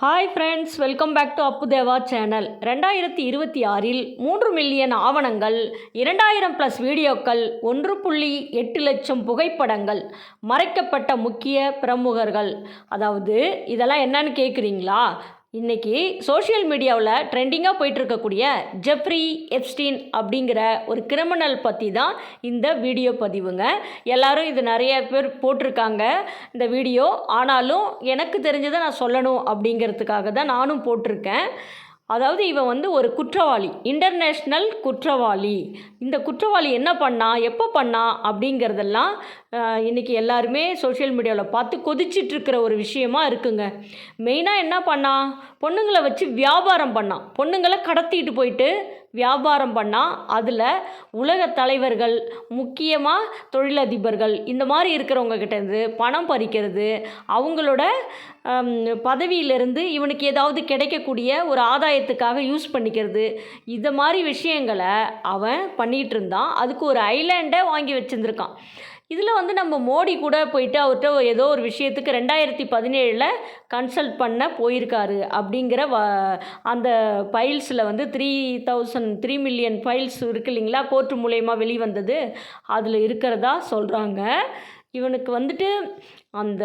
Hi friends, welcome back to Apputheva channel. 2026இல் 3 million ஆவணங்கள், 2000+ வீடியோக்கள், 1.8 லட்சம் புகைப்படங்கள், மறைக்கப்பட்ட முக்கிய பிரமுகர்கள். அதாவது இதெல்லாம் என்னன்னு கேட்குறீங்களா? இன்றைக்கி சோஷியல் மீடியாவில் ட்ரெண்டிங்காக போயிட்டுருக்கக்கூடிய ஜெஃப்ரி எப்ஸ்டீன் அப்படிங்கிற ஒரு கிரிமினல் பற்றி தான் இந்த வீடியோ பதிவுங்க. எல்லோரும் இது நிறைய பேர் போட்டிருக்காங்க இந்த வீடியோ. ஆனாலும் எனக்கு தெரிஞ்சதை நான் சொல்லணும் அப்படிங்கிறதுக்காக தான் நானும் போட்டிருக்கேன். அதாவது இவன் ஒரு குற்றவாளி, இன்டர்நேஷ்னல் குற்றவாளி. இந்த குற்றவாளி என்ன பண்ணா, எப்போ பண்ணா அப்படிங்கிறதெல்லாம் இன்றைக்கி எல்லாருமே சோஷியல் மீடியாவில் பார்த்து கொதிச்சிட்ருக்கிற ஒரு விஷயமா இருக்குங்க. மெயினாக என்ன பண்ணா, பொண்ணுங்களை வச்சு வியாபாரம் பண்ணான். பொண்ணுங்களை கடத்திட்டு போயிட்டு வியாபாரம் பண்ணால் அதில் உலக தலைவர்கள், முக்கியமாக தொழிலதிபர்கள், இந்த மாதிரி இருக்கிறவங்க கிட்டேருந்து பணம் பறிக்கிறது, அவங்களோட பதவியிலிருந்து இவனுக்கு ஏதாவது கிடைக்கக்கூடிய ஒரு ஆதாயத்துக்காக யூஸ் பண்ணிக்கிறது, இந்த மாதிரி விஷயங்களை அவன் பண்ணிகிட்டு இருந்தான். அதுக்கு ஒரு ஐலாண்டை வாங்கி வச்சுருந்துருக்கான். இதில் நம்ம மோடி கூட போயிட்டு அவர்கிட்ட ஏதோ ஒரு விஷயத்துக்கு 2017 கன்சல்ட் பண்ண போயிருக்காரு அப்படிங்கிற அந்த ஃபைல்ஸில் 3 மில்லியன் ஃபைல்ஸ் இருக்குது இல்லைங்களா, கோர்ட்டு மூலயமா வெளிவந்தது, அதில் இருக்கிறதா சொல்கிறாங்க. இவனுக்கு அந்த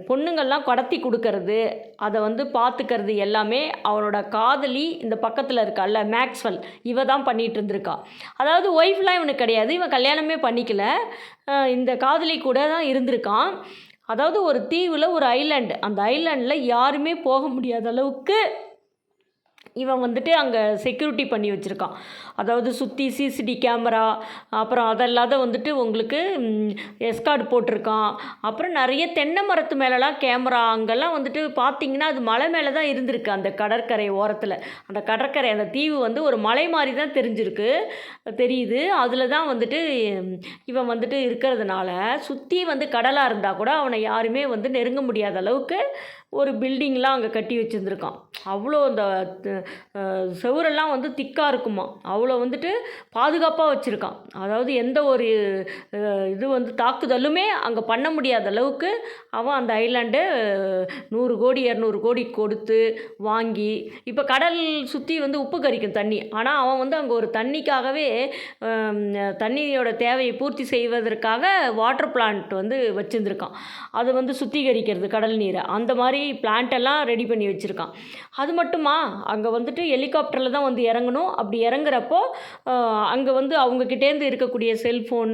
பொண்ணுங்கள்லாம் கடத்தி கொடுக்கறது, அதை பார்த்துக்கிறது எல்லாமே அவனோட காதலி இந்த பக்கத்தில் இருக்கால மேக்ஸ்வெல், இவ தான் பண்ணிகிட்டு இருந்திருக்கா. அதாவது ஒய்ஃப்லாம் இவனுக்கு கிடையாது, இவன் கல்யாணமே பண்ணிக்கல, இந்த காதலி கூட தான் இருந்திருக்கான். அதாவது ஒரு தீவில் ஒரு ஐலாண்டு, அந்த ஐலாண்டில் யாருமே போக முடியாத அளவுக்கு இவன் அங்கே செக்யூரிட்டி பண்ணி வச்சுருக்கான். அதாவது சுற்றி சிசிடி கேமரா, அப்புறம் அதல்லாத உங்களுக்கு எஸ்கார்டு போட்டிருக்கான். அப்புறம் நிறைய தென்னை மரத்து மேலெலாம் கேமரா, அங்கெல்லாம் பார்த்திங்கன்னா அது மலை மேலே தான் இருந்திருக்கு. அந்த கடற்கரை ஓரத்தில், அந்த கடற்கரை, அந்த தீவு ஒரு மலை மாதிரி தான் தெரியுது. அதில் தான் இவன் இருக்கிறதுனால சுற்றி கடலாக இருந்தால் கூட அவனை யாருமே நெருங்க முடியாத அளவுக்கு ஒரு பில்டிங்லாம் அங்கே கட்டி வச்சுருந்துருக்கான். அவ்வளோ அந்த செவரெல்லாம் திக்காக இருக்குமா, அவ்வளோ பாதுகாப்பாக வச்சுருக்கான். அதாவது எந்த ஒரு இது தாக்குதலுமே அங்கே பண்ண முடியாத அளவுக்கு அவன் அந்த ஐலாண்டை 100 கோடி 200 கோடி கொடுத்து வாங்கி, இப்போ கடல் சுற்றி உப்பு கரிக்கும் தண்ணி, ஆனால் அவன் அங்கே ஒரு தண்ணிக்காகவே தண்ணியோட தேவையை பூர்த்தி செய்வதற்காக வாட்டர் பிளான்ட் வச்சுருந்துருக்கான். அதை சுத்திகரிக்கிறது கடல் நீரை, அந்த மாதிரி பிளான்ட்டெல்லாம் ரெடி பண்ணி வச்சுருக்கான். அது மட்டுமா, அங்கே ஹெலிகாப்டரில் தான் இறங்கணும். அப்படி இறங்குறப்போ அங்கே அவங்கக்கிட்டேருந்து இருக்கக்கூடிய செல்ஃபோன்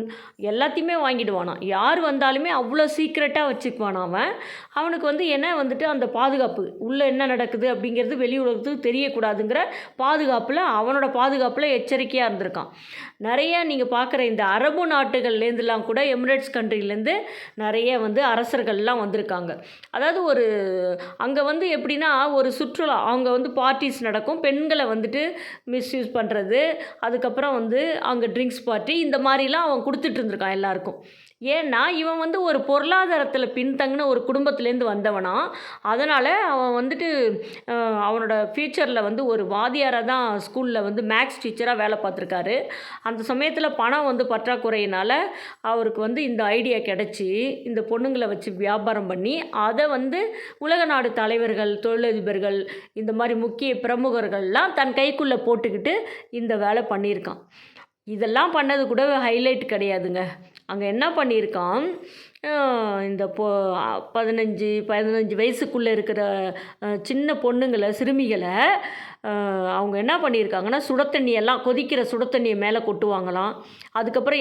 எல்லாத்தையுமே வாங்கிடுவானான். யார் வந்தாலுமே அவ்வளோ சீக்ரெட்டாக வச்சுக்குவான் அவன். அவனுக்கு என்ன அந்த பாதுகாப்பு, உள்ளே என்ன நடக்குது அப்படிங்கிறது வெளி உலகத்துக்கு தெரியக்கூடாதுங்கிற பாதுகாப்பில், அவனோட பாதுகாப்பில் எச்சரிக்கையாக இருந்திருக்கான். நிறைய நீங்கள் பார்க்குற இந்த அரபு நாட்டுகள்லேருந்துலாம் கூட, எமிரேட்ஸ் கண்ட்ரிலேருந்து நிறைய அரசர்கள்லாம் வந்திருக்காங்க. அதாவது அங்கே எப்படின்னா ஒரு சுற்றுலா, அவங்க பார்ட்டிஸ் நடக்கும், பெண்களை மிஸ்யூஸ் பண்ணுறது, அதுக்கப்புறம் அங்கே ட்ரிங்க்ஸ் பார்ட்டி, இந்த மாதிரிலாம் அவன் கொடுத்துட்டு இருந்திருக்கான் எல்லாருக்கும். ஏன்னா இவன் ஒரு பொருளாதாரத்தில் பின்தங்கின ஒரு குடும்பத்துலேருந்து வந்தவனா, அதனால் அவன் அவனோட ஃப்யூச்சரில் ஒரு வாத்தியாராக தான் ஸ்கூலில் மேக்ஸ் டீச்சராக வேலை பார்த்துருக்காரு. அந்த சமயத்தில் பணம் பற்றாக்குறையினால் அவருக்கு இந்த ஐடியா கிடச்சி, இந்த பொண்ணுங்களை வச்சு வியாபாரம் பண்ணி அதை உலக நாடு தலைவர்கள், தொழிலதிபர்கள், இந்த மாதிரி முக்கிய பிரமுகர்கள்லாம் தன் கைக்குள்ளே போட்டுக்கிட்டு இந்த வேலை பண்ணியிருக்கான். இதெல்லாம் பண்ணது கூட ஹைலைட் கிடையாதுங்க. அங்கே என்ன பண்ணியிருக்கான், இந்த 15 வயசுக்குள்ளே இருக்கிற சின்ன பொண்ணுங்களை, சிறுமிகளை அவங்க என்ன பண்ணியிருக்காங்கன்னா, சுடத்தண்ணியெல்லாம், கொதிக்கிற சுடத்தண்ணியை மேலே கொட்டுவாங்களாம். அதுக்கப்புறம்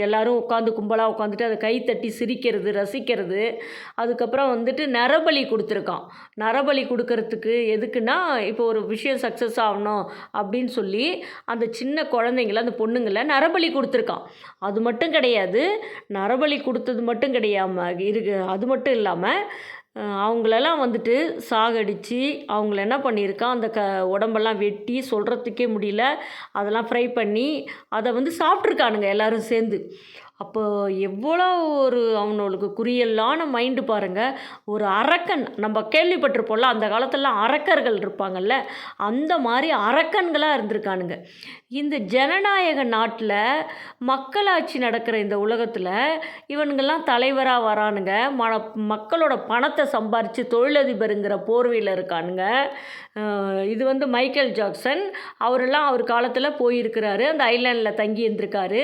எல்லோரும் கும்பலாக உட்காந்துட்டு அதை கை தட்டி சிரிக்கிறது, ரசிக்கிறது. அதுக்கப்புறம் நரபலி கொடுத்துருக்கான். நரபலி கொடுக்கறதுக்கு எதுக்குன்னா, இப்போ ஒரு விஷயம் சக்ஸஸ் ஆகணும் அப்படின்னு சொல்லி அந்த சின்ன குழந்தைங்கள, அந்த பொண்ணுங்களை நரபலி கொடுத்துருக்கான். அது மட்டும் கிடையாது, நரபலி கொடுத்தது மட்டும் அது மட்டும் இல்லாமல் அவங்களெல்லாம் சாகடித்து அவங்கள என்ன பண்ணியிருக்கான், அந்த உடம்பெல்லாம் வெட்டி சொல்கிறதுக்கே முடியல, அதெல்லாம் ஃப்ரை பண்ணி அதை சாப்பிட்ருக்கானுங்க எல்லோரும் சேர்ந்து. அப்போ எவ்வளோ ஒரு அவனுக்கு குறியல்லான மைண்டு பாருங்கள். ஒரு அரக்கன் நம்ம கேள்விப்பட்டிருப்போம்ல, அந்த காலத்துலலாம் அரக்கர்கள் இருப்பாங்கல்ல, அந்த மாதிரி அரக்கன்களாக இருந்திருக்கானுங்க. இந்த ஜனநாயக நாட்டில் மக்களாட்சி நடக்கிற இந்த உலகத்தில் இவனுங்கெல்லாம் தலைவராக வரானுங்க. மக்களோட பணத்தை சம்பாரித்து தொழிலதிபருங்கிற போர்வையில் இருக்கானுங்க. இது வந்து மைக்கேல் ஜாக்சன் அவரெல்லாம் அவர் காலத்தில் போயிருக்கிறாரு, அந்த ஐலாண்டில் தங்கி இருந்திருக்காரு.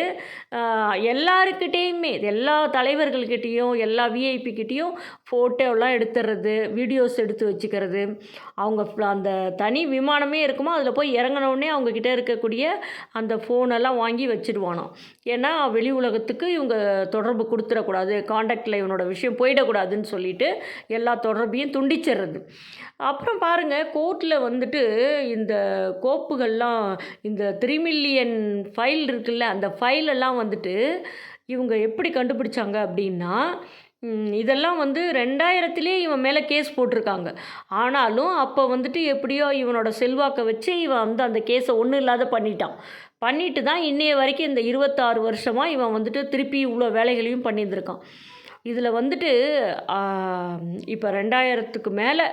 எல்லாருக்கிட்டேயுமே எல்லா தலைவர்கள்கிட்டேயும் எல்லா விஐபிக்கிட்டேயும் ஃபோட்டோலாம் எடுத்துடுறது, வீடியோஸ் எடுத்து வச்சுக்கிறது. அவங்க அந்த தனி விமானமே இருக்குமோ அதில் போய் இறங்கினோடனே அவங்கக்கிட்ட இருக்கக்கூடிய அந்த ஃபோனெல்லாம் வாங்கி வச்சுடுவானோ. ஏன்னா வெளி உலகத்துக்கு இவங்க தொடர்பு கொடுத்துடக்கூடாது, காண்டாக்டில் இவனோட விஷயம் போயிடக்கூடாதுன்னு சொல்லிட்டு எல்லா தொடர்பையும் துண்டிச்சிடுறது. அப்புறம் பாருங்கள், கோர்ட்டில் வந்துட்டு இந்த கோப்புகள்லாம் இந்த 3 மில்லியன் ஃபைல் இருக்குல்ல, அந்த ஃபைலெல்லாம் வந்துட்டு இவங்க எப்படி கண்டுபிடிச்சாங்க அப்படின்னா, இதெல்லாம் வந்து 2000 இவன் மேலே கேஸ் போட்டிருக்காங்க. ஆனாலும் அப்போ வந்துட்டு எப்படியோ இவனோட செல்வாக்கை வச்சு இவன் வந்து அந்த கேஸை ஒன்றும் இல்லாத பண்ணிட்டு தான் இன்னைய வரைக்கும் இந்த 26 வருஷமாக இவன் வந்துட்டு திருப்பி இவ்வளோ வேலைகளையும் பண்ணியிருந்திருக்கான். இதில் வந்துட்டு இப்போ 2000க்கு மேலே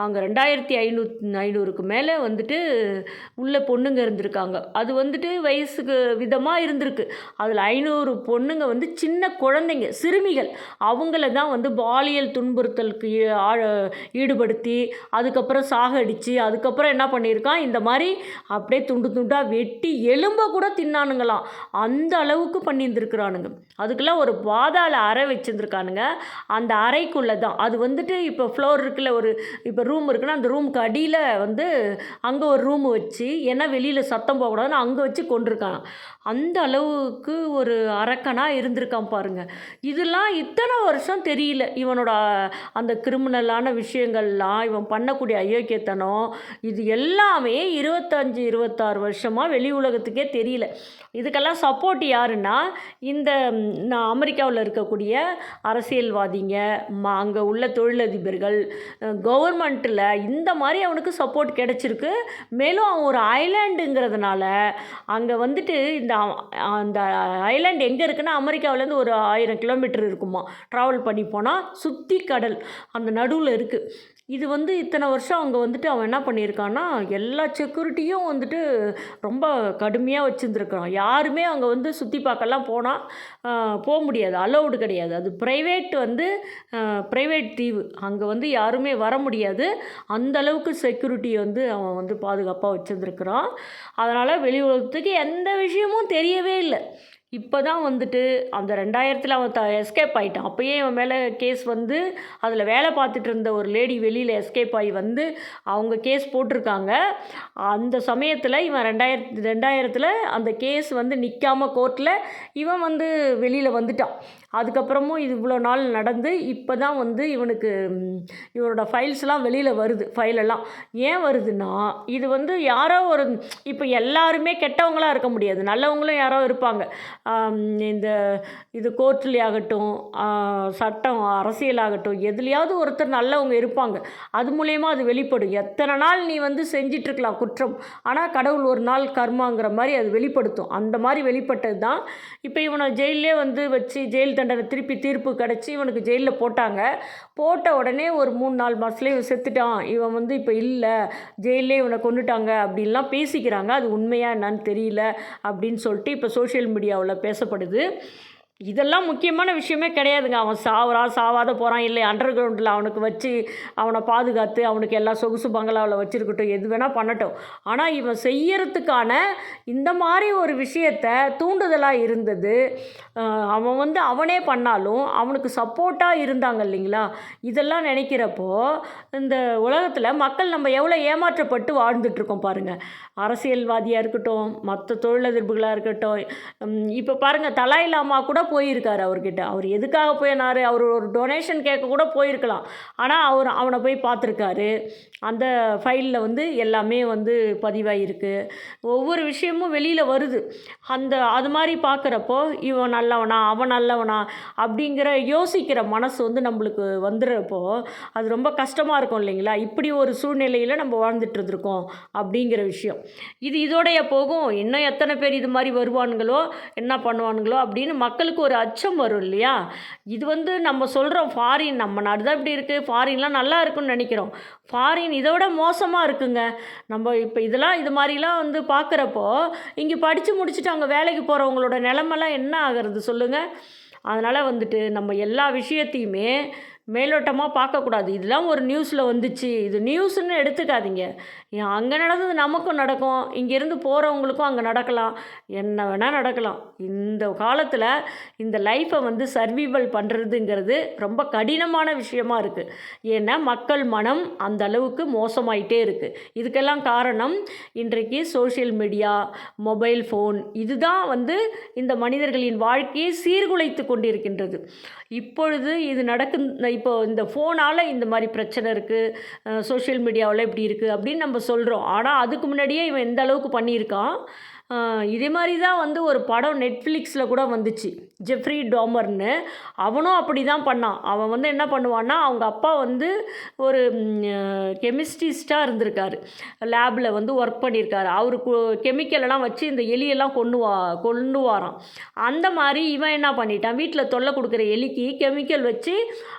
அங்கே 2500க்கு மேலே வந்துட்டு உள்ள பொண்ணுங்க இருந்திருக்காங்க. அது வந்துட்டு வயசுக்கு விதமாக இருந்திருக்கு. அதில் 500 பொண்ணுங்க வந்து சின்ன குழந்தைங்க, சிறுமிகள். அவங்கள தான் வந்து பாலியல் துன்புறுத்தலுக்கு ஈடுபடுத்தி அதுக்கப்புறம் சாகடித்து அதுக்கப்புறம் என்ன பண்ணியிருக்கான், இந்த மாதிரி அப்படியே துண்டு துண்டாக வெட்டி எலும்பை கூட தின்னானுங்களாம். அந்த அளவுக்கு பண்ணியிருந்துருக்குறானுங்க. அதுக்கெல்லாம் ஒரு பாதாள அறை வச்சுருந்துருக்கானுங்க. அந்த அறைக்குள்ளே தான் அது வந்துட்டு இப்போ ஃப்ளோர் இருக்குல்ல, ஒரு இப்போ ரூம் இருக்குன்னா அந்த ரூமுக்கு அடியில் வந்து அங்கே ஒரு ரூமு வச்சு, ஏன்னா வெளியில் சத்தம் போகக்கூடாதுன்னு அங்கே வச்சு கொண்டிருக்கான். அந்த அளவுக்கு ஒரு அரக்கனாக இருந்திருக்கான் பாருங்கள். இதெல்லாம் இத்தனை வருஷம் தெரியல. இவனோட அந்த கிரிமினலான விஷயங்கள்லாம், இவன் பண்ணக்கூடிய அயோக்கியத்தனம், இது எல்லாமே 26 வருஷமாக வெளி உலகத்துக்கே தெரியல. இதுக்கெல்லாம் சப்போர்ட் யாருன்னா இந்த அமெரிக்காவில் இருக்கக்கூடிய அரசியல்வாதிங்க, அங்கே உள்ள தொழிலதிபர்கள், கவர்மெண்ட்டில் இந்த மாதிரி அவனுக்கு சப்போர்ட் கிடச்சிருக்கு. மேலும் அவன் ஒரு ஐலாண்டுங்கிறதுனால அங்கே வந்துட்டு அந்த ஐலாண்ட் எங்கே இருக்குன்னா அமெரிக்காவிலேருந்து ஒரு 1000 கிலோமீட்டர் இருக்குமா. ட்ராவல் பண்ணி போனால் சுற்றி கடல் அந்த நடுவில் இருக்குது. இது வந்து இத்தனை வருஷம் அங்கே வந்துட்டு அவன் என்ன பண்ணியிருக்கான்னா எல்லா செக்யூரிட்டியும் வந்துட்டு ரொம்ப கடுமையாக வச்சுருந்துருக்கான். யாருமே அங்கே வந்து சுற்றி பார்க்கலாம் போனால் போக முடியாது, அலௌடு கிடையாது. அது ப்ரைவேட் தீவு, அங்கே வந்து யாருமே வர முடியாது. அந்த அளவுக்கு செக்யூரிட்டி வந்து அவன் வந்து பாதுகாப்பாக வச்சுருந்துருக்குறான். அதனால் வெளி உலகத்துக்கு எந்த விஷயமும் தெரியவே இல்லை. இப்போ தான் வந்துட்டு அந்த 2000 அவன் எஸ்கேப் ஆகிட்டான். அப்போயே அவன் மேலே கேஸ் வந்து அதில் வேலை பார்த்துட்டு இருந்த ஒரு லேடி வெளியில் எஸ்கேப் ஆகி வந்து அவங்க கேஸ் போட்டிருக்காங்க. அந்த சமயத்தில் இவன் 2000 அந்த கேஸ் வந்து நிற்காமல் கோர்ட்டில் இவன் வந்து வெளியில் வந்துட்டான். அதுக்கப்புறமும் இது இவ்வளோ நாள் நடந்து இப்போ தான் வந்து இவனோட ஃபைல்ஸ்லாம் வெளியில் வருது. ஃபைலெல்லாம் ஏன் வருதுன்னா, இது வந்து யாரோ ஒரு இப்போ எல்லாருமே கெட்டவங்களாக இருக்க முடியாது, நல்லவங்களும் யாரோ இருப்பாங்க. இது கோர்ட்லேயாகட்டும், சட்டம் அரசியலாகட்டும், எதுலையாவது ஒருத்தர் நல்லவங்க இருப்பாங்க. அது மூலயமா அது வெளிப்படும். எத்தனை நாள் நீ வந்து செஞ்சிட்ருக்கலாம் குற்றம், ஆனால் கடவுள் ஒரு நாள் கர்மாங்கிற மாதிரி அது வெளிப்படுத்தும். அந்த மாதிரி வெளிப்பட்டது தான் இப்போ இவனை ஜெயிலே வந்து வச்சு ஜெயில் தண்டனை தீர்ப்பு கிடச்சி இவனுக்கு ஜெயிலில் போட்ட உடனே ஒரு 3-4 மாதத்துலேயே இவன் செத்துட்டான், இவன் வந்து இப்போ இல்லை, ஜெயிலே இவனை கொண்டுட்டாங்க அப்படின்லாம் பேசிக்கிறாங்க. அது உண்மையாக என்னன்னு தெரியல அப்படின்னு சொல்லிட்டு இப்போ சோஷியல் மீடியாவில் பேசப்படுது. இதெல்லாம் முக்கியமான விஷயமே கிடையாதுங்க. அவன் சாவாத போகிறான், இல்லை அண்டர் கிரவுண்டில் அவனுக்கு வச்சு அவனை பாதுகாத்து அவனுக்கு எல்லா சொகுசு பங்களாவில் வச்சுருக்கட்டும், எது வேணால் பண்ணட்டும். ஆனால் இவன் செய்யறதுக்கான இந்த மாதிரி ஒரு விஷயத்தை தூண்டுதலாக இருந்தது. அவன் வந்து அவனே பண்ணாலும் அவனுக்கு சப்போர்ட்டாக இருந்தாங்க இல்லைங்களா. இதெல்லாம் நினைக்கிறப்போ இந்த உலகத்தில் மக்கள் நம்ம எவ்வளோ ஏமாற்றப்பட்டு வாழ்ந்துட்டுருக்கோம் பாருங்கள். அரசியல்வாதியாக இருக்கட்டும், மற்ற தொழிலதிபர்களாக இருக்கட்டும். இப்போ பாருங்கள், தலாய் லாமா கூட போயிருக்காரு அவர்கிட்ட. அவர் எதுக்காக போயினார், அவர் ஒரு டொனேஷன் கேட்க கூட போயிருக்கலாம். ஆனால் அவனை போய் பார்த்துருக்காரு. அந்த ஃபைலில் வந்து எல்லாமே வந்து பதிவாகிருக்கு. ஒவ்வொரு விஷயமும் வெளியில் வருது. அது மாதிரி பார்க்குறப்போ இவன் நல்லவனா அவன் நல்லவனா அப்படிங்கிற யோசிக்கிற மனசு வந்து நம்மளுக்கு வந்துடுறப்போ அது ரொம்ப கஷ்டமாக இருக்கும் இல்லைங்களா. இப்படி ஒரு சூழ்நிலையில் நம்ம வாழ்ந்துட்டு இருந்திருக்கோம் அப்படிங்கிற விஷயம். இதோடைய போகும். இன்னும் எத்தனை பேர் இது மாதிரி வருவானுங்களோ என்ன பண்ணுவானுங்களோ அப்படின்னு மக்களுக்கு மனிதர்களுக்கு ஒரு அச்சம் வரும் இல்லையா? இது வந்து நம்ம சொல்கிறோம் ஃபாரின் நம்ம நாடு தான் இப்படி இருக்குது, ஃபாரின்லாம் நல்லா இருக்குன்னு நினைக்கிறோம். ஃபாரின் இதை விட மோசமாக இருக்குங்க. நம்ம இப்போ இதெல்லாம் இது மாதிரிலாம் வந்து பார்க்குறப்போ, இங்கே படித்து முடிச்சுட்டு அங்கே வேலைக்கு போகிறவங்களோட நிலமெல்லாம் என்ன ஆகிறது சொல்லுங்கள்? அதனால் வந்துட்டு நம்ம எல்லா விஷயத்தையுமே மேலோட்டமாக பார்க்கக்கூடாது. இதெல்லாம் ஒரு நியூஸில் வந்துச்சு, இது நியூஸ்ன்னு எடுத்துக்காதீங்க. அங்கே நடந்தது நமக்கும் நடக்கும், இங்கேருந்து போகிறவங்களுக்கும் அங்கே நடக்கலாம், என்ன வேணால் நடக்கலாம். இந்த காலத்தில் இந்த லைஃப்பை வந்து சர்வைவல் பண்ணுறதுங்கிறது ரொம்ப கடினமான விஷயமா இருக்குது. ஏன்னா மக்கள் மனம் அந்த அளவுக்கு மோசமாயிட்டே இருக்குது. இதுக்கெல்லாம் காரணம் இன்றைக்கு சோஷியல் மீடியா, மொபைல் ஃபோன் இதுதான் வந்து இந்த மனிதர்களின் வாழ்க்கையை சீர்குலைத்து கொண்டிருக்கின்றது. இப்பொழுது இது இப்போ இந்த ஃபோனால் இந்த மாதிரி பிரச்சனை இருக்குது, சோஷியல் மீடியாவில் இப்படி இருக்குது அப்படின்னு நம்ம சொல்கிறோம். ஆனால் அதுக்கு முன்னாடியே இவன் எந்த அளவுக்கு பண்ணியிருக்கான். இதே மாதிரி தான் வந்து ஒரு படம் நெட்ஃப்ளிக்ஸில் கூட வந்துச்சு, ஜெஃப்ரி டாமர்னு. அவனும் அப்படி தான் பண்ணான். அவன் வந்து என்ன பண்ணுவான்னா, அவங்க அப்பா வந்து ஒரு கெமிஸ்ட்ரிஸ்டாக இருந்திருக்காரு, லேபில் வந்து ஒர்க் பண்ணியிருக்காரு. அவரு கெமிக்கலெல்லாம் வச்சு இந்த எலியெல்லாம் கொண்டு வாரான். அந்த மாதிரி இவன் என்ன பண்ணிட்டான், வீட்டில் தொல்லை கொடுக்குற எலிக்கு கெமிக்கல் வச்சு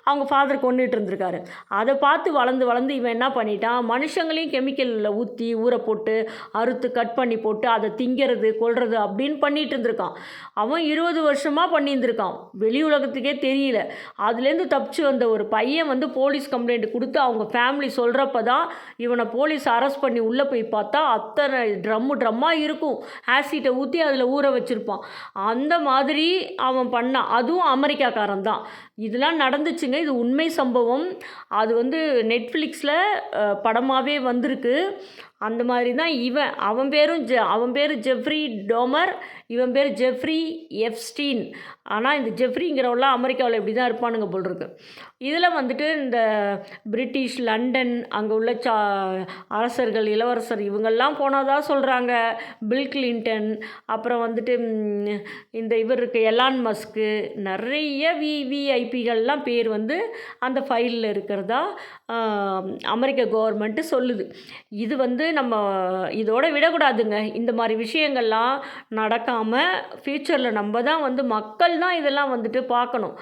அவங்க ஃபாதர் கொண்டுட்டு இருந்திருக்காரு. அதை பார்த்து வளர்ந்து வளர்ந்து இவன் என்ன பண்ணிட்டான், மனுஷங்களையும் கெமிக்கலில் ஊற்றி ஊற போட்டு அறுத்து கட் பண்ணி போட்டு அதை திங்கிறது கொல்றது அப்படின்னு பண்ணிட்டு இருந்திருக்கான். அவன் 20 வருஷமாக பண்ணியிருந்திருக்கான், வெளி உலகத்துக்கே தெரியல. அதுலேருந்து தப்பிச்சு வந்த ஒரு பையன் வந்து போலீஸ் கம்ப்ளைண்ட் கொடுத்து அவங்க ஃபேமிலி சொல்கிறப்ப தான் இவனை போலீஸ் அரெஸ்ட் பண்ணி உள்ளே போய் பார்த்தா அத்தனை ட்ரம்மாக இருக்கும், ஆசிட்டை ஊற்றி அதில் ஊற வச்சுருப்பான். அந்த மாதிரி அவன் பண்ணான். அதுவும் அமெரிக்காக்காரன் தான். இதெல்லாம் நடந்துச்சுங்க, இது உண்மை சம்பவம். அது வந்து நெட்ஃப்ளிக்ஸில் படமாகவே வந்திருக்கு. அந்த மாதிரி தான் அவன் பேர் ஜெஃப்ரி டாமர், இவன் பேர் ஜெஃப்ரி எப்ஸ்டீன். ஆனால் இந்த ஜெஃப்ரிங்கிறவெல்லாம் அமெரிக்காவில் இப்படி தான் இருப்பானுங்க போல் இருக்கு. இதில் வந்துட்டு இந்த பிரிட்டிஷ், லண்டன் அங்கே உள்ள அரசர்கள், இளவரசர் இவங்கெல்லாம் போனதாக சொல்கிறாங்க. பில் கிளின்டன், அப்புறம் வந்துட்டு இந்த இவர் இருக்கு எலான் மஸ்க்கு, நிறைய விவிஐபிகள்லாம் பேர் வந்து அந்த ஃபைலில் இருக்கிறதா அமெரிக்க கவர்மெண்ட்டு சொல்லுது. இது வந்து நம்ம இதோட விடக்கூடாதுங்க. இந்த மாதிரி விஷயங்கள்லாம் நடக்காமல் ஃப்யூச்சரில் நம்ம தான் வந்து மக்கள் தான் இதெல்லாம் வந்துட்டு பார்க்கணும்.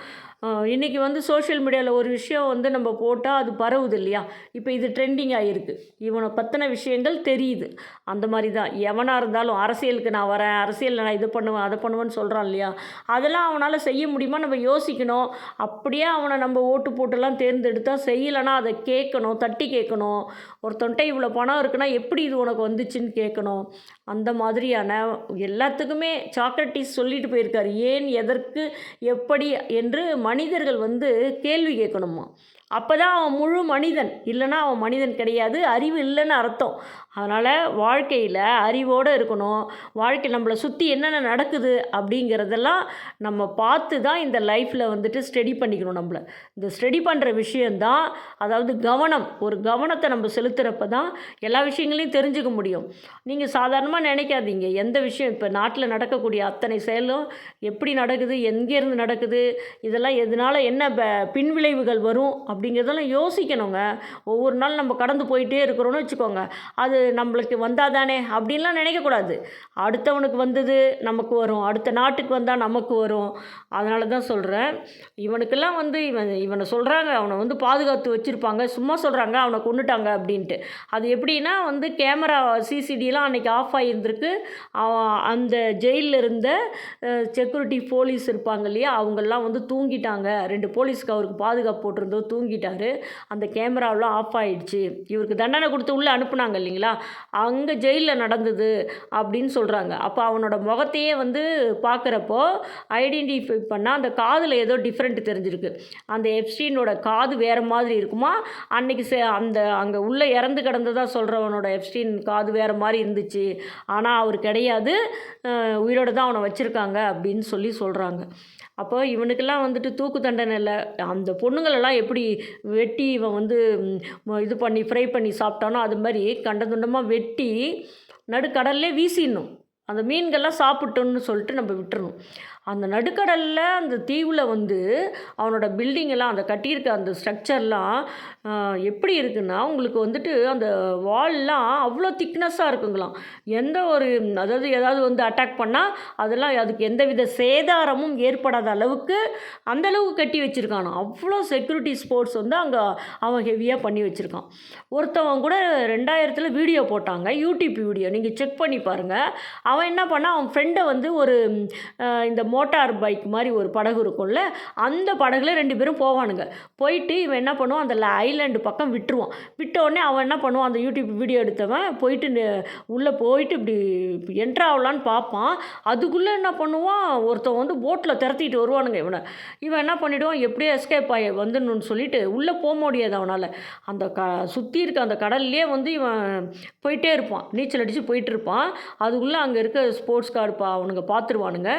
இன்றைக்கி வந்து சோஷியல் மீடியாவில் ஒரு விஷயம் வந்து நம்ம போட்டால் அது பரவுது இல்லையா? இப்போ இது ட்ரெண்டிங் ஆகிருக்கு, இவனை பற்றின விஷயங்கள் தெரியுது. அந்த மாதிரி தான் எவனாக இருந்தாலும், அரசியலுக்கு நான் வரேன், அரசியலில் நான் இது பண்ணுவேன் அதை பண்ணுவேன்னு சொல்கிறான் இல்லையா? அதெல்லாம் அவனால் செய்ய முடியுமா நம்ம யோசிக்கணும். அப்படியே அவனை நம்ம ஓட்டு போட்டுலாம் தேர்ந்தெடுத்தால் செய்யலைன்னா அதை கேட்கணும், தட்டி கேட்கணும். ஒருத்தன்ட்ட இவ்வளோ பணம் இருக்குன்னா எப்படி இது உனக்கு வந்துச்சுன்னு கேட்கணும். அந்த மாதிரியான எல்லாத்துக்குமே சாக்ரட்டிஸ் சொல்லிட்டு போயிருக்காரு, ஏன், எதற்கு, எப்படி என்று மனிதர்கள் வந்து கேள்வி கேட்கணுமா. அப்போ தான் அவன் முழு மனிதன், இல்லைன்னா அவன் மனிதன் கிடையாது, அறிவு இல்லைன்னு அர்த்தம். அதனால் வாழ்க்கையில் அறிவோடு இருக்கணும். வாழ்க்கை நம்மளை சுற்றி என்னென்ன நடக்குது அப்படிங்கிறதெல்லாம் நம்ம பார்த்து தான் இந்த லைஃப்பில் வந்துட்டு ஸ்டடி பண்ணிக்கணும். நம்மளை இந்த ஸ்டடி பண்ணுற விஷயந்தான், அதாவது ஒரு கவனத்தை நம்ம செலுத்துகிறப்ப தான் எல்லா விஷயங்களையும் தெரிஞ்சுக்க முடியும். நீங்கள் சாதாரணமாக நினைக்காதீங்க, எந்த விஷயம் இப்போ நாட்டில் நடக்கக்கூடிய அத்தனை செயலும் எப்படி நடக்குது, எங்கேருந்து நடக்குது, இதெல்லாம் எதனால் என்ன பின்விளைவுகள் வரும் அப்படிங்கிறதெல்லாம் யோசிக்கணுங்க. ஒவ்வொரு நாள் நம்ம கடந்து போயிட்டே இருக்கிறோன்னு வச்சுக்கோங்க, அது நம்மளுக்கு வந்தால் தானே அப்படின்லாம் நினைக்கக்கூடாது. அடுத்தவனுக்கு வந்தது நமக்கு வரும், அடுத்த நாட்டுக்கு வந்தால் நமக்கு வரும். அதனால தான் சொல்கிறேன், இவனுக்கெல்லாம் வந்து இவனை சொல்கிறாங்க, அவனை வந்து பாதுகாத்து வச்சுருப்பாங்க, சும்மா சொல்கிறாங்க அவனை கொண்டுட்டாங்க அப்படின்ட்டு. அது எப்படின்னா வந்து கேமரா சிசிடிலாம் அன்றைக்கி ஆஃப் ஆகியிருந்திருக்கு. அந்த ஜெயிலில் இருந்த செக்யூரிட்டி போலீஸ் இருப்பாங்க இல்லையா, அவங்கெல்லாம் வந்து தூங்கிட்டாங்க. 2 போலீஸ்க்கு அவருக்கு பாதுகாப்பு போட்டிருந்தோ தூங்கிட்டார். அந்த கேமராவெலாம் ஆஃப் ஆகிடுச்சு. இவருக்கு தண்டனை கொடுத்து உள்ளே அனுப்புனாங்க இல்லைங்களா, அங்கே ஜெயிலில் நடந்தது அப்படின்னு சொல்கிறாங்க. அப்போ அவனோட முகத்தையே வந்து பார்க்குறப்போ ஐடென்டிஃபை பண்ணால் அந்த காதில் ஏதோ டிஃப்ரெண்ட் தெரிஞ்சிருக்கு. அந்த எப்ஸ்டீனோட காது வேறு மாதிரி இருக்குமா, அன்றைக்கி அங்கே உள்ளே இறந்து கிடந்ததாக சொல்கிறவனோட எப்ஸ்டீன் காது வேறு மாதிரி இருந்துச்சு, ஆனால் அவர் கிடையாது, உயிரோடு தான் அவனை வச்சுருக்காங்க அப்படின்னு சொல்கிறாங்க. அப்போ இவனுக்கெல்லாம் வந்துட்டு தூக்கு தண்டனை இல்லை. அந்த பொண்ணுங்களெல்லாம் எப்படி வெட்டி இவன் வந்து இது பண்ணி ஃப்ரை பண்ணி சாப்பிட்டானோ அது மாதிரி கண்ட துண்டமாக வெட்டி நடுக்கடல்லே வீசிடணும். அந்த மீன்கள்லாம் சாப்பிட்டோன்னு சொல்லிட்டு நம்ம விட்டுறணும். அந்த நடுக்கடலில் அந்த தீவில் வந்து அவனோட பில்டிங்கெல்லாம் அந்த கட்டியிருக்க அந்த ஸ்ட்ரக்சர்லாம் எப்படி இருக்குன்னா உங்களுக்கு வந்துட்டு அந்த வால்லாம் அவ்வளோ திக்னஸ்ஸாக இருக்குங்களாம். எந்த ஒரு அதாவது ஏதாவது வந்து அட்டாக் பண்ணால் அதெல்லாம் அதுக்கு எந்தவித சேதாரமும் ஏற்படாத அளவுக்கு அந்த அளவுக்கு கட்டி வச்சுருக்கானாம். அவ்வளோ செக்யூரிட்டி ஸ்போர்ட்ஸ் வந்து அங்கே அவன் ஹெவியாக பண்ணி வச்சுருக்கான். ஒருத்தவன் கூட 2000 வீடியோ போட்டாங்க, யூடியூப் வீடியோ, நீங்கள் செக் பண்ணி பாருங்கள். அவன் என்ன பண்ணால் அவன் ஃப்ரெண்டை வந்து ஒரு இந்த மோட்டார் பைக் மாதிரி ஒரு படகு இருக்கும்ல, அந்த படகுல 2 பேரும் போவானுங்க. போயிட்டு இவன் என்ன பண்ணுவான், அந்த ஐலாண்டு பக்கம் விட்டுருவான். விட்ட உடனே அவன் என்ன பண்ணுவான், அந்த யூடியூப் வீடியோ எடுத்தவன் போயிட்டு உள்ளே போயிட்டு இப்படி என்ட்ரு ஆகலான்னு பார்ப்பான். அதுக்குள்ளே என்ன பண்ணுவான், ஒருத்தன் வந்து போட்டில் திரத்திட்டு வருவானுங்க இவன் என்ன பண்ணிவிடுவான், எப்படியோ எஸ்கேப் ஆகி வந்துடணும்னு சொல்லிட்டு உள்ளே போக முடியாது அவனால். அந்த சுற்றி இருக்க அந்த கடல்லையே வந்து இவன் போயிட்டே இருப்பான், நீச்சல் அடித்து போயிட்டு இருப்பான். அதுக்குள்ளே அங்கே இருக்க ஸ்போர்ட்ஸ் கார்டு அவனுங்க பார்த்துருவானுங்க.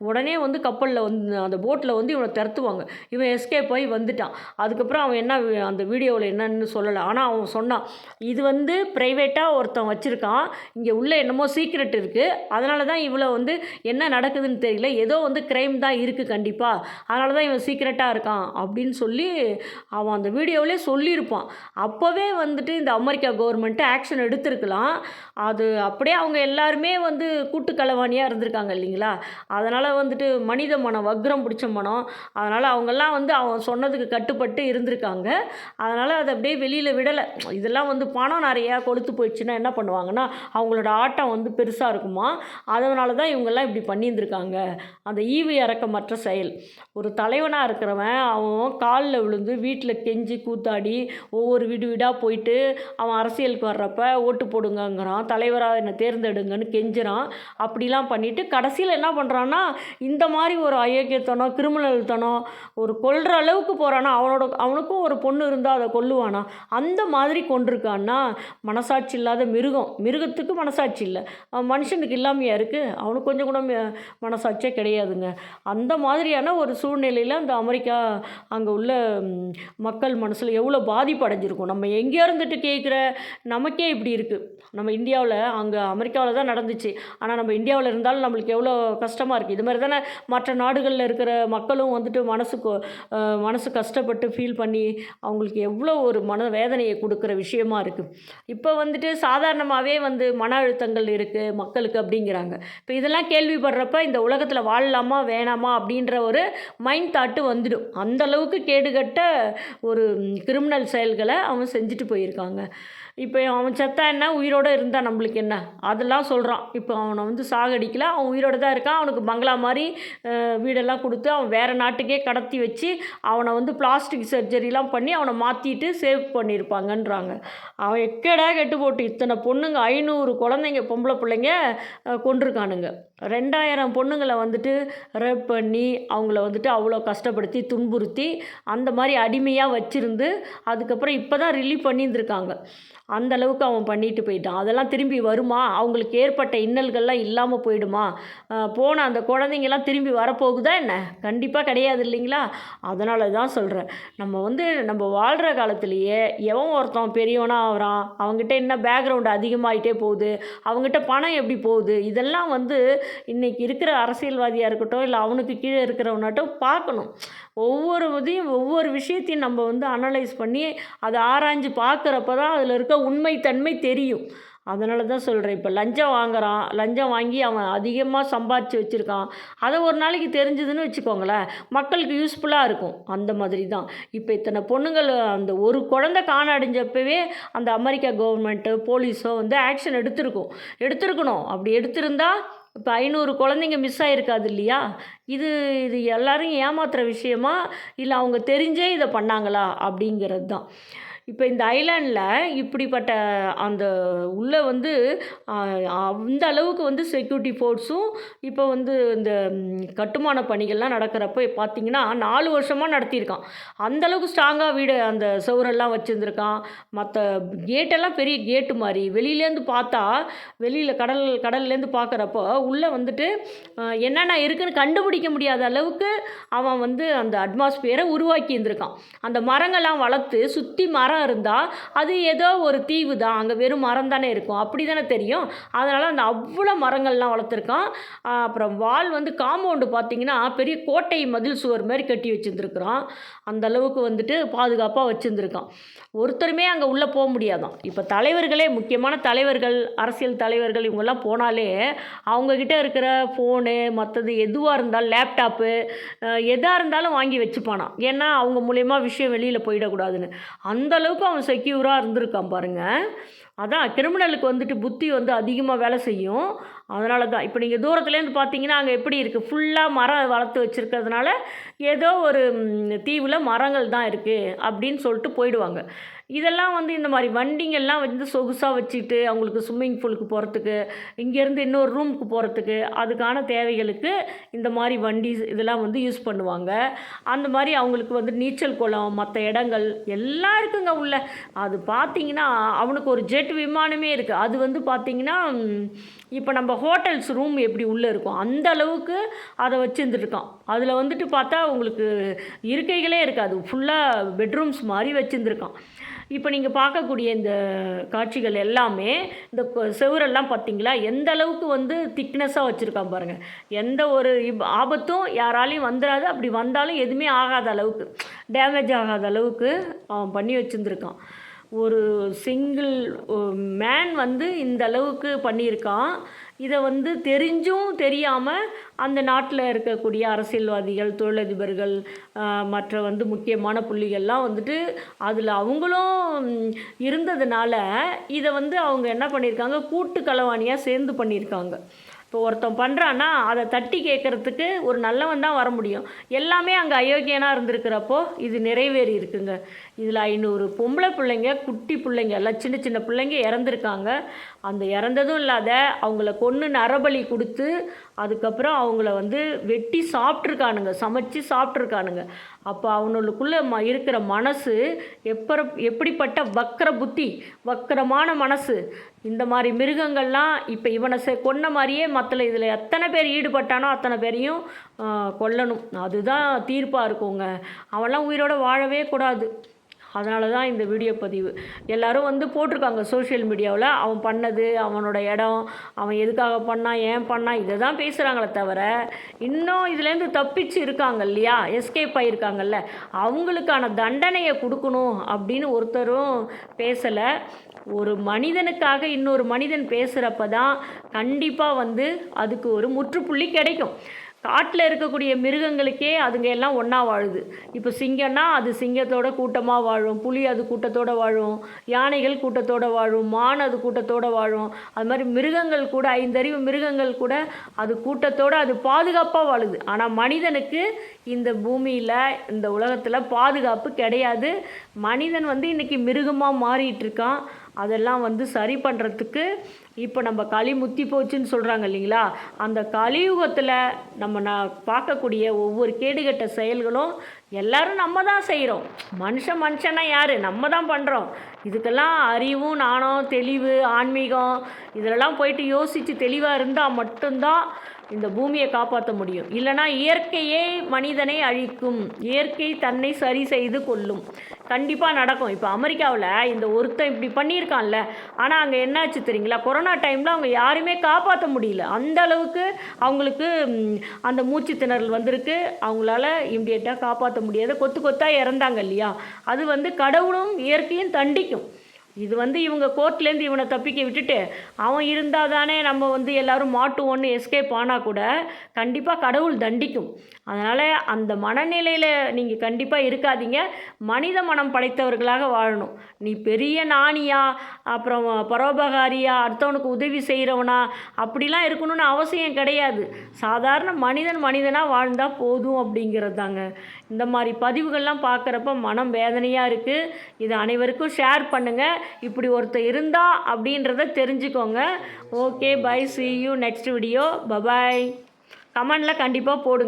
உடனே வந்து கப்பலில் வந்து அந்த போட்டில் வந்து இவனை திரத்துவாங்க. இவன் எஸ்கேப் ஆகி வந்துட்டான். அதுக்கப்புறம் அவன் என்ன அந்த வீடியோவில் என்னன்னு சொல்லலை. ஆனால் அவன் சொன்னான், இது வந்து ப்ரைவேட்டாக ஒருத்தன் வச்சுருக்கான், இங்கே உள்ளே என்னமோ சீக்ரெட் இருக்குது, அதனால தான் இவ்வளோ வந்து என்ன நடக்குதுன்னு தெரியல, ஏதோ வந்து க்ரைம் தான் இருக்குது கண்டிப்பாக, அதனால தான் இவன் சீக்ரெட்டாக இருக்கான் அப்படின்னு சொல்லி அவன் அந்த வீடியோவிலே சொல்லியிருப்பான். அப்போவே வந்துட்டு இந்த அமெரிக்கா கவர்மெண்ட்டு ஆக்ஷன் எடுத்திருக்கலாம். அது அப்படியே அவங்க எல்லாருமே வந்து கூட்டுக்களவாணியாக இருந்திருக்காங்க இல்லைங்களா. அதனால் வந்துட்டு மனித மனம், வக்ரம் பிடிச்ச மனம், அதனால் அவங்கெல்லாம் வந்து அவன் சொன்னதுக்கு கட்டுப்பட்டு இருந்திருக்காங்க. அதனால் அதை அப்படியே வெளியில் விடலை. இதெல்லாம் வந்து பணம் நிறையா கொழுத்து போயிடுச்சுன்னா என்ன பண்ணுவாங்கன்னா, அவங்களோட ஆட்டம் வந்து பெருசாக இருக்குமா, அதனால தான் இவங்கெல்லாம் இப்படி பண்ணியிருந்திருக்காங்க. அந்த ஈவு இறக்கமற்ற செயல். ஒரு தலைவனாக இருக்கிறவன் அவன் காலில் விழுந்து வீட்டில் கெஞ்சி கூத்தாடி ஒவ்வொரு வீடு வீடாக போயிட்டு அவன் அரசியலுக்கு வர்றப்ப ஓட்டு போடுங்கங்கிறான், தலைவராக என்னை தேர்ந்தெடுங்கன்னு கெஞ்சுறான். அப்படிலாம் பண்ணிவிட்டு கடைசியில் என்ன பண்ணுறான்னா, இந்த மாதிரி ஒரு அயோக்கியத்தனம், கிரிமினல் தனம், ஒரு கொல்ற அளவுக்கு போகிறான்னா, அவனுக்கும் ஒரு பொண்ணு இருந்தால் அதை கொல்லுவானா, அந்த மாதிரி கொண்டிருக்கான்னா, மனசாட்சி இல்லாத மிருகத்துக்கு மனசாட்சி இல்லை, மனுஷனுக்கு இல்லாமையா இருக்குது, அவனுக்கு கொஞ்சம் கூட மனசாட்சியே கிடையாதுங்க. அந்த மாதிரியான ஒரு சூழ்நிலையில் அந்த அமெரிக்கா அங்கே உள்ள மக்கள் மனசில் எவ்வளோ பாதிப்பு அடைஞ்சிருக்கும். நம்ம எங்கேயோ இருந்துட்டு கேட்குற நமக்கே இப்படி இருக்குது. நம்ம இந்தியாவில் அங்கே அமெரிக்காவில் தான் நடந்துச்சு, ஆனால் நம்ம இந்தியாவில் இருந்தாலும் நம்மளுக்கு எவ்வளோ கஷ்டமாக இருக்குது. இது மாதிரி தானே மற்ற நாடுகளில் இருக்கிற மக்களும் வந்துட்டு மனசு கஷ்டப்பட்டு ஃபீல் பண்ணி அவங்களுக்கு எவ்வளோ ஒரு மன வேதனையை கொடுக்குற விஷயமா இருக்குது. இப்போ வந்துட்டு சாதாரணமாகவே வந்து மன அழுத்தங்கள் இருக்குது மக்களுக்கு அப்படிங்கிறாங்க. இப்போ இதெல்லாம் கேள்விப்படுறப்ப இந்த உலகத்தில் வாழலாமா வேணாமா அப்படின்ற ஒரு மைண்ட் தாட்டு வந்துடும். அந்தளவுக்கு கேடுகட்ட ஒரு கிரிமினல் செயல்களை அவன் செஞ்சுட்டு போயிருக்காங்க. இப்போ அவன் செத்தா என்ன, உயிரோடு இருந்தால் நம்மளுக்கு என்ன, அதெல்லாம் சொல்கிறான். இப்போ அவனை வந்து சாகடிக்கல, அவன் உயிரோடு தான் இருக்கான். அவனுக்கு பங்களா மாதிரி வீடெல்லாம் கொடுத்து அவன் வேறு நாட்டுக்கே கடத்தி வச்சு அவனை வந்து பிளாஸ்டிக் சர்ஜரிலாம் பண்ணி அவனை மாற்றிட்டு சேவ் பண்ணியிருப்பாங்கன்றாங்க. அவன் எக்கடா கெட்டு போட்டு இத்தனை பொண்ணுங்க, 500 குழந்தைங்க, பொம்பளை பிள்ளைங்க கொண்டிருக்கானுங்க. 2000 பொண்ணுங்களை வந்துட்டு ரேப் பண்ணி அவங்கள வந்துட்டு அவ்வளோ கஷ்டப்படுத்தி துன்புறுத்தி அந்த மாதிரி அடிமையாக வச்சுருந்து அதுக்கப்புறம் இப்போ தான் ரிலீவ் பண்ணியிருந்திருக்காங்க. அந்த அளவுக்கு அவன் பண்ணிட்டு போயிட்டான். அதெல்லாம் திரும்பி வருமா, அவங்களுக்கு ஏற்பட்ட இன்னல்கள்லாம் இல்லாமல் போயிடுமா, போன அந்த குழந்தைங்கள்லாம் திரும்பி வரப்போகுதா என்ன, கண்டிப்பாக கிடையாது இல்லைங்களா. அதனால தான் சொல்கிறேன், நம்ம வாழ்கிற காலத்துலேயே எவன் ஒருத்தன் பெரியவனாக ஆகிறான், அவங்ககிட்ட என்ன பேக்ரவுண்டு அதிகமாகிட்டே போகுது, அவங்ககிட்ட பணம் எப்படி போகுது, இதெல்லாம் வந்து இன்றைக்கி இருக்கிற அரசியல்வாதியாக இருக்கட்டும் இல்லை அவனுக்கு கீழே இருக்கிறவனாட்டும் பார்க்கணும். ஒவ்வொரு விஷயத்தையும் நம்ம வந்து அனலைஸ் பண்ணி அதை ஆராய்ஞ்சு பார்க்குறப்ப தான் அதில் இருக்க உண்மைத்தன்மை தெரியும். அதனால தான் சொல்கிறேன், இப்போ லஞ்சம் வாங்குறான், லஞ்சம் வாங்கி அவன் அதிகமாக சம்பாதிச்சு வச்சுருக்கான், அதை ஒரு நாளைக்கு தெரிஞ்சதுன்னு வச்சுக்கோங்களேன், மக்களுக்கு யூஸ்ஃபுல்லாக இருக்கும். அந்த மாதிரி தான் இப்போ இத்தனை பொண்ணுங்கள், அந்த ஒரு குழந்தை காண அடைஞ்சப்பவே அந்த அமெரிக்கா கவர்மெண்ட்டு போலீஸோ வந்து ஆக்ஷன் எடுத்திருக்கணும். அப்படி எடுத்திருந்தா இப்போ 500 குழந்தைங்க மிஸ் ஆகிருக்காது இல்லையா. இது எல்லாரும் ஏமாத்துகிற விஷயமா இல்லை அவங்க தெரிஞ்சே இதை பண்ணாங்களா அப்படிங்கிறது தான். இப்போ இந்த ஐலாண்டில் இப்படிப்பட்ட அந்த உள்ளே வந்து அந்த அளவுக்கு வந்து செக்யூரிட்டி ஃபோர்ஸும் இப்போ வந்து இந்த கட்டுமான பணிகள்லாம் நடக்கிறப்ப பார்த்திங்கன்னா 4 வருஷமாக நடத்தியிருக்கான். அந்தளவுக்கு ஸ்ட்ராங்காக வீடு அந்த சுவரெல்லாம் வச்சுருந்துருக்கான். மற்ற கேட்டெல்லாம் பெரிய கேட்டு மாதிரி, வெளியிலேருந்து பார்த்தா வெளியில் கடல்லேருந்து பார்க்குறப்போ உள்ளே வந்துட்டு என்னென்ன இருக்குதுன்னு கண்டுபிடிக்க முடியாத அளவுக்கு அவன் வந்து அந்த அட்மாஸ்பியரை உருவாக்கி இருந்திருக்கான். அந்த மரங்கள்லாம் வளர்த்து சுற்றி மரம் மரம் இருந்தால் அது ஏதோ ஒரு தீவு தான், அங்கே வெறும் மரம் தானே இருக்கும், அப்படி தானே தெரியும். அதனால் அந்த அவ்வளோ மரங்கள்லாம் வளர்த்துருக்கான். அப்புறம் வால் வந்து காம்பவுண்டு பார்த்திங்கன்னா பெரிய கோட்டை மதில் சுவர் மாதிரி கட்டி வச்சுருந்துருக்குறான். அந்த அளவுக்கு வந்துட்டு பாதுகாப்பாக வச்சுருந்துருக்கான். ஒருத்தருமே அங்கே உள்ளே போக முடியாதான். இப்போ தலைவர்களே, முக்கியமான தலைவர்கள், அரசியல் தலைவர்கள் இவங்கெல்லாம் போனாலே அவங்கக்கிட்ட இருக்கிற ஃபோனு மற்றது எதுவாக இருந்தாலும் லேப்டாப்பு எதாக இருந்தாலும் வாங்கி வச்சுப்பானான். ஏன்னா அவங்க மூலயமா விஷயம் வெளியில் போயிடக்கூடாதுன்னு. அந்தளவுக்கு அவன் செக்யூராக இருந்திருக்கான் பாருங்கள். அதான் கிரிமினலுக்கு வந்துட்டு புத்தி வந்து அதிகமாக வேலை செய்யும். அதனால தான் இப்போ நீங்கள் தூரத்துலேருந்து பார்த்தீங்கன்னா அங்கே எப்படி இருக்குது, ஃபுல்லாக மரம் வளர்த்து வச்சுருக்கிறதுனால ஏதோ ஒரு தீவில் மரங்கள் தான் இருக்குது அப்படின்னு சொல்லிட்டு போயிடுவாங்க. இதெல்லாம் வந்து இந்த மாதிரி வண்டிங்கெல்லாம் வந்து சொகுசாக வச்சுட்டு அவங்களுக்கு ஸ்விம்மிங் பூலுக்கு போகிறதுக்கு, இங்கேருந்து இன்னொரு ரூமுக்கு போகிறதுக்கு, அதுக்கான தேவைகளுக்கு இந்த மாதிரி வண்டி இதெல்லாம் வந்து யூஸ் பண்ணுவாங்க. அந்த மாதிரி அவங்களுக்கு வந்து நீச்சல் குளம், மற்ற இடங்கள் எல்லாம் இருக்குங்க உள்ள. அது பார்த்திங்கன்னா அவனுக்கு ஒரு ஜெட் விமானமே இருக்குது. அது வந்து பார்த்திங்கன்னா இப்போ நம்ம ஹோட்டல்ஸ் ரூம் எப்படி உள்ளே இருக்கும் அந்த அளவுக்கு அதை வச்சுருந்துருக்கான். அதில் வந்துட்டு பார்த்தா உங்களுக்கு இருக்கைகளே இருக்காது, ஃபுல்லாக பெட்ரூம்ஸ் மாதிரி வச்சுருந்துருக்கான். இப்போ நீங்கள் பார்க்கக்கூடிய இந்த காட்சிகள் எல்லாமே இந்த செவுரெல்லாம் பார்த்தீங்களா எந்த அளவுக்கு வந்து திக்னஸாக வச்சுருக்கான் பாருங்கள். எந்த ஒரு ஆபத்தும் யாராலையும் வந்துடாது, அப்படி வந்தாலும் எதுவுமே ஆகாத அளவுக்கு, டேமேஜ் ஆகாத அளவுக்கு அவன் பண்ணி வச்சுருந்துருக்கான். ஒரு சிங்கிள் மேன் வந்து இந்த அளவுக்கு பண்ணியிருக்கான். இதை வந்து தெரிஞ்சும் தெரியாமல் அந்த நாட்டில் இருக்கக்கூடிய அரசியல்வாதிகள், தொழிலதிபர்கள், மற்ற வந்து முக்கியமான புள்ளிகள்லாம் வந்துட்டு அதில் அவங்களும் இருந்ததுனால இதை வந்து அவங்க என்ன பண்ணியிருக்காங்க, கூட்டு களவாணியாக சேர்ந்து பண்ணியிருக்காங்க. இப்போ ஒருத்தன் பண்ணுறான்னா அதை தட்டி கேட்குறதுக்கு ஒரு நல்லவன் தான் வர முடியும். எல்லாமே அங்கே அயோக்கியனாக இருந்திருக்கிறப்போ இது நிறைவேறி இருக்குங்க. இதில் 500 பொம்பளை பிள்ளைங்க, குட்டி பிள்ளைங்க, எல்லாம் சின்ன சின்ன பிள்ளைங்க இறந்துருக்காங்க. அந்த இறந்ததும் இல்லாத அவங்கள கொன்று நரபலி கொடுத்து அதுக்கப்புறம் அவங்கள வந்து வெட்டி சாப்பிட்ருக்கானுங்க, சமைச்சு சாப்பிட்ருக்கானுங்க. அப்போ அவனுக்குள்ளே இருக்கிற மனசு எப்படிப்பட்ட வக்கர புத்தி, வக்கரமான மனசு. இந்த மாதிரி மிருகங்கள்லாம் இப்போ இவனை கொன்ன மாதிரியே மற்ற இதில் எத்தனை பேர் ஈடுபட்டானோ அத்தனை பேரையும் கொல்லணும். அதுதான் தீர்ப்பாக இருக்குங்க. அவன்லாம் உயிரோடு வாழவே கூடாது. அதனால தான் இந்த வீடியோ பதிவு. எல்லோரும் வந்து போட்டிருக்காங்க சோஷியல் மீடியாவில் அவன் பண்ணது, அவனோட இடம், அவன் எதுக்காக பண்ணான், ஏன் பண்ணான், இதை தான் பேசுகிறாங்களே தவிர இன்னும் இதுலேருந்து தப்பிச்சு இருக்காங்க இல்லையா, எஸ்கேப் ஆகியிருக்காங்கல்ல, அவங்களுக்கான தண்டனையை கொடுக்கணும் அப்படின்னு ஒருத்தரும் பேசலை. ஒரு மனிதனுக்காக இன்னொரு மனிதன் பேசுகிறப்ப தான் கண்டிப்பாக வந்து அதுக்கு ஒரு முற்றுப்புள்ளி கிடைக்கும். காட்டில் இருக்கக்கூடிய மிருகங்களுக்கே அதுங்க எல்லாம் ஒன்றா வாழுது. இப்போ சிங்கம்னா அது சிங்கத்தோட கூட்டமாக வாழும், புலி அது கூட்டத்தோடு வாழும், யானைகள் கூட்டத்தோடு வாழும், மான் அது கூட்டத்தோடு வாழும். அது மாதிரி மிருகங்கள் கூட, 5 அறிவு மிருகங்கள் கூட அது கூட்டத்தோடு அது பாதுகாப்பாக வாழுது. ஆனால் மனிதனுக்கு இந்த பூமியில், இந்த உலகத்தில் பாதுகாப்பு கிடையாது. மனிதன் வந்து இன்றைக்கி மிருகமாக மாறிட்டுருக்கான். அதெல்லாம் வந்து சரி பண்ணுறதுக்கு இப்போ நம்ம களி முத்தி போச்சுன்னு சொல்கிறாங்க இல்லைங்களா, அந்த கலியுகத்தில் நம்ம பார்க்கக்கூடிய ஒவ்வொரு கேடுகட்ட செயல்களும் எல்லோரும் நம்ம தான் செய்கிறோம். மனுஷனா யார், நம்ம தான் பண்ணுறோம். இதுக்கெல்லாம் அறிவும், நாணம், தெளிவு, ஆன்மீகம் இதிலெல்லாம் போயிட்டு யோசித்து தெளிவாக இருந்தால் மட்டும்தான் இந்த பூமியை காப்பாற்ற முடியும். இல்லைனா இயற்கையே மனிதனை அழிக்கும், இயற்கை தன்னை சரி செய்து கொள்ளும். கண்டிப்பாக நடக்கும். இப்போ அமெரிக்காவில் இந்த ஒருத்தன் இப்படி பண்ணியிருக்கான்ல, ஆனால் அங்கே என்னாச்சு தெரியுங்களா, கொரோனா டைமில் அவங்க யாருமே காப்பாற்ற முடியல. அந்த அளவுக்கு அவங்களுக்கு அந்த மூச்சு திணறல் வந்திருக்கு. அவங்களால இம்மிடியேட்டாக காப்பாற்ற முடியாத கொத்து கொத்தாக இறந்தாங்க இல்லையா. அது வந்து கடவுளும் இயற்கையும் தண்டிக்கும். இது வந்து இவங்க கோர்ட்லேருந்து இவனை தப்பிக்க விட்டுட்டு அவன் இருந்தால் தானே நம்ம வந்து எல்லோரும் மாட்டுவோன்னு எஸ்கேப் ஆனால் கூட கண்டிப்பாக கடவுள் தண்டிக்கும். அதனால் அந்த மனநிலையில் நீங்கள் கண்டிப்பாக இருக்காதீங்க. மனித மனம் படைத்தவர்களாக வாழணும். நீ பெரிய ஞானியா, அப்புறம் பரோபகாரியா, அடுத்தவனுக்கு உதவி செய்கிறவனா அப்படிலாம் இருக்கணும்னு அவசியம் கிடையாது. சாதாரண மனிதனாக வாழ்ந்தால் போதும் அப்படிங்கிறது தாங்க. இந்த மாதிரி பதிவுகள்லாம் பார்க்குறப்ப மனம் வேதனையாக இருக்குது. இது அனைவருக்கும் ஷேர் பண்ணுங்கள். இப்படி ஒருத்தர் இருந்தா அப்படின்றத தெரிஞ்சுக்கோங்க. Okay, bye, see you next video. Bye bye. கமெண்டில் கண்டிப்பாக போடுங்க.